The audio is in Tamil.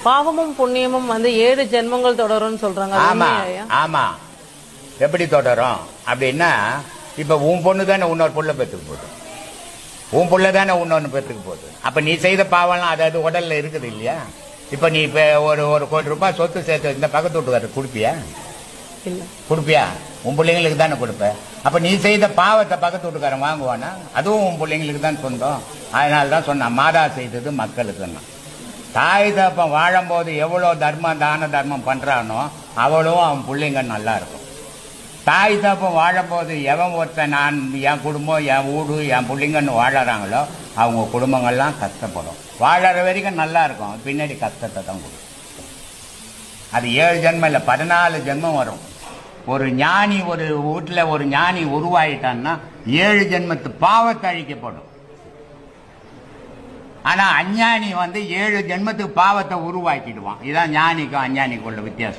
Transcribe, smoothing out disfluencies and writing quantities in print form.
பாவமும் புண்ணியமும் வந்து 7 ஜென்மங்கள் தொடரும்னு சொல்றாங்க. ஆமா ஆமா. எப்படி தொடரும் அப்படின்னா, இப்ப உன் பொண்ணு தானே இன்னொரு புள்ள பெற்றுக்கு போகுது, உன் புள்ள தானே இன்னொன்னு பெற்றுக்கு போகுது. அப்ப நீ செய்த பாவம்லாம் அதாவது உடல்ல இருக்குது இல்லையா? இப்ப நீ இப்ப ஒரு கோடி ரூபாய் சொத்து சேர்த்து இந்த பக்கத்து வீட்டுக்காரர் கொடுப்பியா? இல்ல. கொடுப்பியா? உன் பிள்ளைங்களுக்கு தானே கொடுப்ப. அப்ப நீ செய்த பாவத்தை பக்கத்து வீட்டுக்காரன் வாங்குவானா? அதுவும் உன் பிள்ளைங்களுக்கு தான் சொந்தம். அதனாலதான் சொன்னான், மாதா செய்தது மக்களுக்குன்னா. தாய் தப்பம் வாழும்போது எவ்வளவு தான தர்மம் பண்றானோ அவளும் அவன் பிள்ளைங்க நல்லா இருக்கும். தாய் தப்பம் வாழும்போது எவன் ஒருத்தன் நான் என் குடும்பம் என் வீடு என் பிள்ளைங்கன்னு வாழறாங்களோ அவங்க குடும்பங்கள்லாம் கஷ்டப்படும். வாழற வரைக்கும் நல்லா இருக்கும், பின்னாடி கஷ்டத்தை தான் கொடுக்கும். அது 7 ஜென்மம் இல்ல 14 ஜென்மம் வரும். ஒரு ஞானி ஒரு வீட்டுல ஒரு ஞானி உருவாயிட்டான்னா 7 ஜென்மத்து பாவத்தை அழிக்கப்படும். ஆனா அஞ்ஞானி வந்து 7 ஜென்மத்துக்கு பாவத்தை உருவாக்கிடுவான். இதான் ஞானிக்கும் அஞ்ஞானிக்கும் உள்ள வித்தியாசம்.